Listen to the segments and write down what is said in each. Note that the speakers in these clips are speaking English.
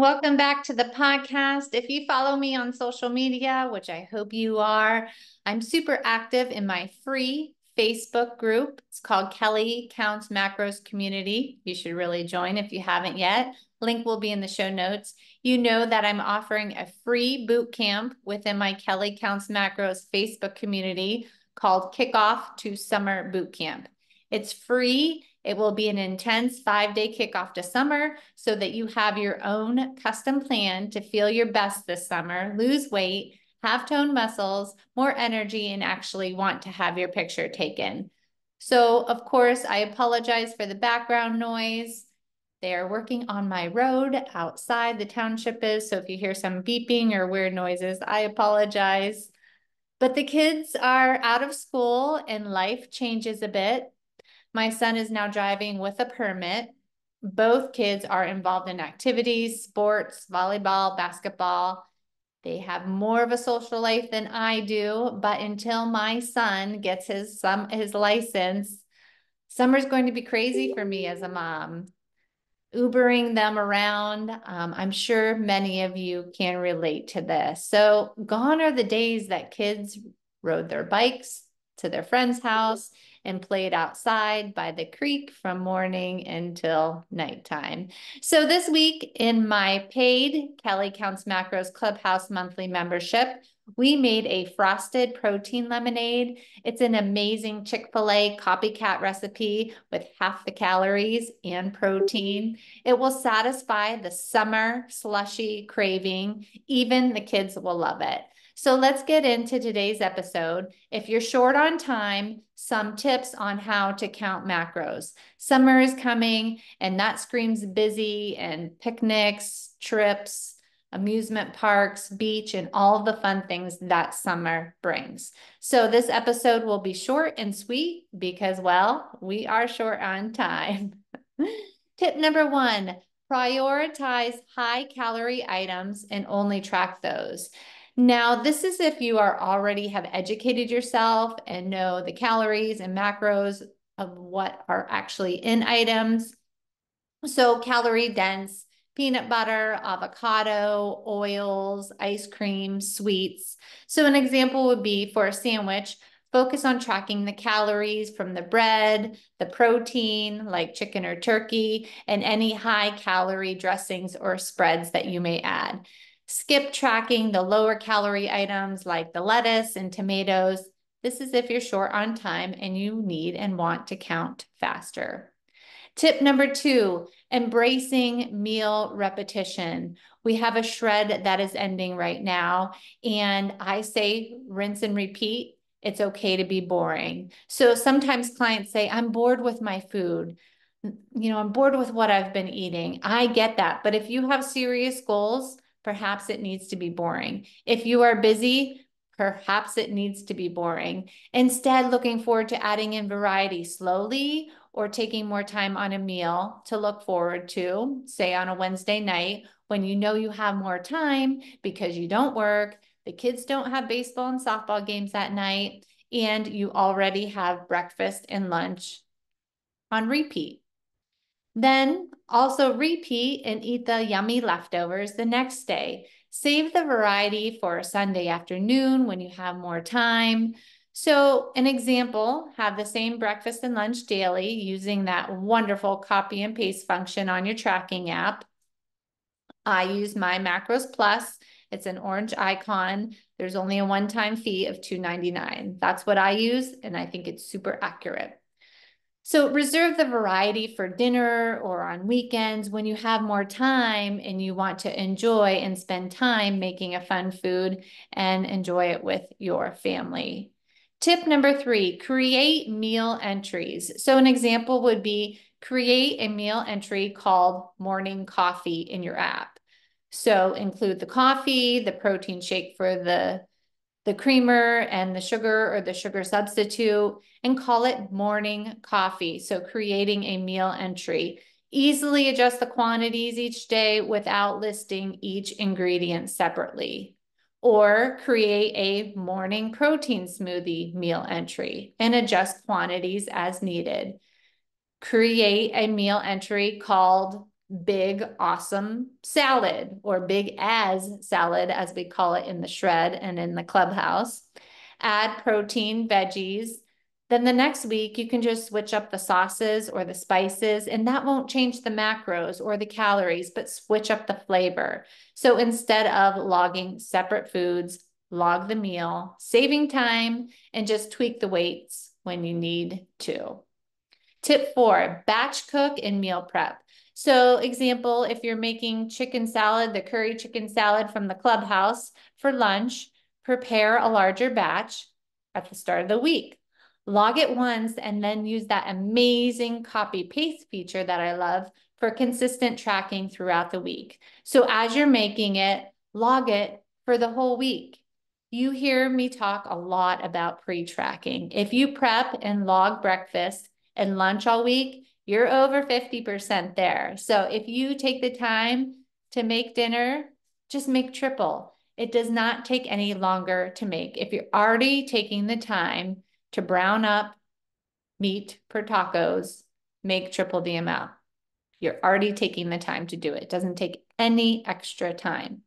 Welcome back to the podcast. If you follow me on social media, which I hope you are, I'm super active in my free Facebook group. It's called Kelly Counts Macros Community. You should really join if you haven't yet. Link will be in the show notes. You know that I'm offering a free boot camp within my Kelly Counts Macros Facebook community called Kickoff to Summer Boot Camp. It's free. It will be an intense 5-day kickoff to summer so that you have your own custom plan to feel your best this summer, lose weight, have toned muscles, more energy, and actually want to have your picture taken. So, of course, I apologize for the background noise. They are working on my road outside the township is. So if you hear some beeping or weird noises, I apologize. But the kids are out of school and life changes a bit. My son is now driving with a permit. Both kids are involved in activities, sports, volleyball, basketball. They have more of a social life than I do, but until my son gets his license, summer's going to be crazy for me as a mom. Ubering them around. I'm sure many of you can relate to this. So gone are the days that kids rode their bikes to their friend's house and played outside by the creek from morning until nighttime. So this week in my paid Kelly Counts Macros Clubhouse monthly membership, we made a frosted protein lemonade. It's an amazing Chick-fil-A copycat recipe with half the calories and protein. It will satisfy the summer slushy craving. Even the kids will love it. So let's get into today's episode. If you're short on time, some tips on how to count macros. Summer is coming and that screams busy and picnics, trips, amusement parks, beach, and all the fun things that summer brings. So this episode will be short and sweet because, well, we are short on time. Tip number 1, prioritize high calorie items and only track those. Now, this is if you are already have educated yourself and know the calories and macros of what are actually in items. So calorie dense, peanut butter, avocado, oils, ice cream, sweets. So an example would be for a sandwich, focus on tracking the calories from the bread, the protein like chicken or turkey, and any high calorie dressings or spreads that you may add. Skip tracking the lower calorie items like the lettuce and tomatoes. This is if you're short on time and you need and want to count faster. Tip number 2, embracing meal repetition. We have a shred that is ending right now, and I say rinse and repeat. It's okay to be boring. So sometimes clients say, I'm bored with my food. I'm bored with what I've been eating. I get that. But if you have serious goals, perhaps it needs to be boring. If you are busy, perhaps it needs to be boring. Instead, looking forward to adding in variety slowly or taking more time on a meal to look forward to, say on a Wednesday night when you know you have more time because you don't work, the kids don't have baseball and softball games that night, and you already have breakfast and lunch on repeat. Then also repeat and eat the yummy leftovers the next day. Save the variety for a Sunday afternoon when you have more time. So an example, have the same breakfast and lunch daily using that wonderful copy and paste function on your tracking app. I use My Macros Plus. It's an orange icon. There's only a one-time fee of $2.99. That's what I use, and I think it's super accurate. So reserve the variety for dinner or on weekends when you have more time and you want to enjoy and spend time making a fun food and enjoy it with your family. Tip number 3, create meal entries. So an example would be create a meal entry called morning coffee in your app. So include the coffee, the protein shake for the creamer and the sugar or the sugar substitute, and call it morning coffee. So creating a meal entry. Easily adjust the quantities each day without listing each ingredient separately. Or create a morning protein smoothie meal entry and adjust quantities as needed. Create a meal entry called big, awesome salad, or big as salad, as we call it in the shred and in the clubhouse. Add protein, veggies. Then the next week, you can just switch up the sauces or the spices, and that won't change the macros or the calories, but switch up the flavor. So instead of logging separate foods, log the meal, saving time, and just tweak the weights when you need to. Tip 4, batch cook and meal prep. So example, if you're making chicken salad, the curry chicken salad from the clubhouse for lunch, prepare a larger batch at the start of the week. Log it once and then use that amazing copy paste feature that I love for consistent tracking throughout the week. So as you're making it, log it for the whole week. You hear me talk a lot about pre-tracking. If you prep and log breakfast and lunch all week, you're over 50% there. So if you take the time to make dinner, just make triple. It does not take any longer to make. If you're already taking the time to brown up meat for tacos, make triple the amount. You're already taking the time to do it. It doesn't take any extra time.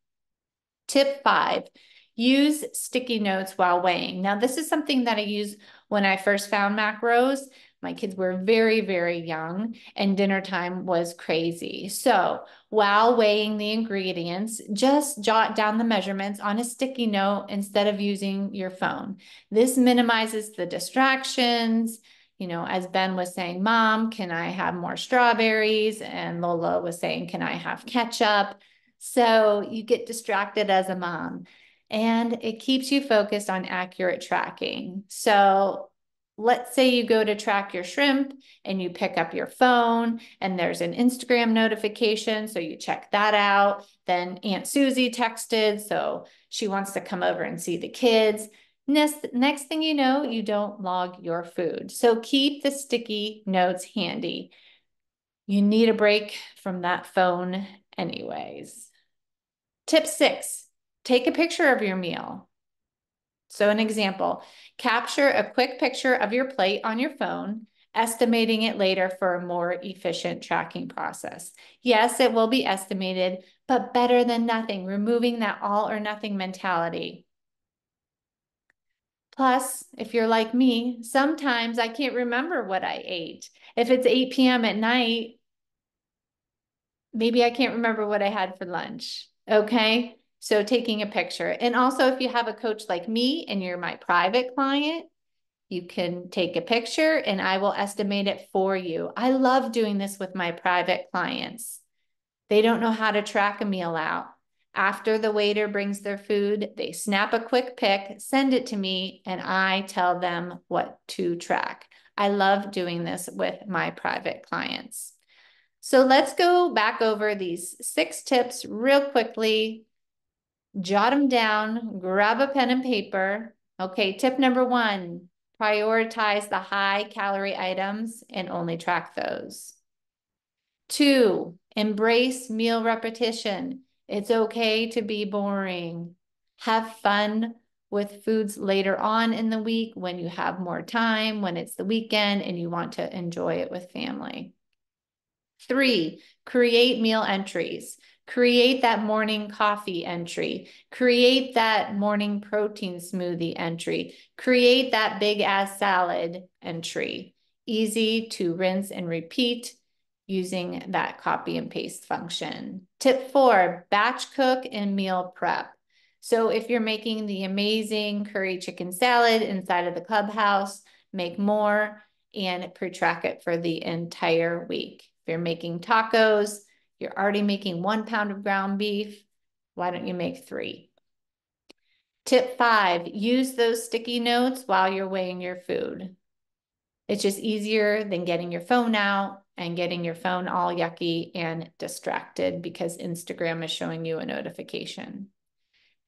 Tip 5, use sticky notes while weighing. Now, this is something that I used when I first found macros. My kids were very, very young and dinner time was crazy. So while weighing the ingredients, just jot down the measurements on a sticky note instead of using your phone. This minimizes the distractions. You know, as Ben was saying, Mom, can I have more strawberries? And Lola was saying, can I have ketchup? So you get distracted as a mom, and it keeps you focused on accurate tracking. So let's say you go to track your shrimp and you pick up your phone and there's an Instagram notification. So you check that out. Then Aunt Susie texted, so she wants to come over and see the kids. Next thing you know, you don't log your food. So keep the sticky notes handy. You need a break from that phone anyways. Tip 6, take a picture of your meal. So an example, capture a quick picture of your plate on your phone, estimating it later for a more efficient tracking process. Yes, it will be estimated, but better than nothing, removing that all or nothing mentality. Plus, if you're like me, sometimes I can't remember what I ate. If it's 8 p.m. at night, maybe I can't remember what I had for lunch. Okay. So taking a picture. And also, if you have a coach like me and you're my private client, you can take a picture and I will estimate it for you. I love doing this with my private clients. They don't know how to track a meal out. After the waiter brings their food, they snap a quick pic, send it to me, and I tell them what to track. I love doing this with my private clients. So let's go back over these 6 tips real quickly. Jot them down, grab a pen and paper. Okay, tip number 1, prioritize the high calorie items and only track those. 2, embrace meal repetition. It's okay to be boring. Have fun with foods later on in the week when you have more time, when it's the weekend and you want to enjoy it with family. 3, create meal entries. Create that morning coffee entry. Create that morning protein smoothie entry. Create that big ass salad entry. Easy to rinse and repeat using that copy and paste function. Tip 4, batch cook and meal prep. So if you're making the amazing curry chicken salad inside of the clubhouse, make more and pre-track it for the entire week. If you're making tacos, you're already making 1 pound of ground beef. Why don't you make 3? Tip 5, use those sticky notes while you're weighing your food. It's just easier than getting your phone out and getting your phone all yucky and distracted because Instagram is showing you a notification.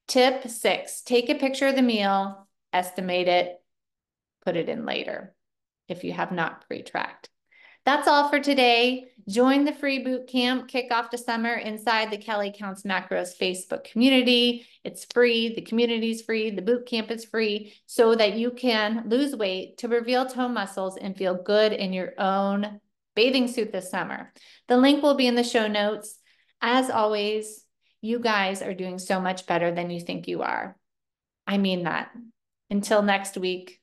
Tip 6, take a picture of the meal, estimate it, put it in later if you have not pre-tracked. That's all for today. Join the free boot camp, kick off to summer inside the Kelly Counts Macros Facebook community. It's free, the community's free, the boot camp is free, so that you can lose weight to reveal toe muscles and feel good in your own bathing suit this summer. The link will be in the show notes. As always, you guys are doing so much better than you think you are. I mean that. Until next week.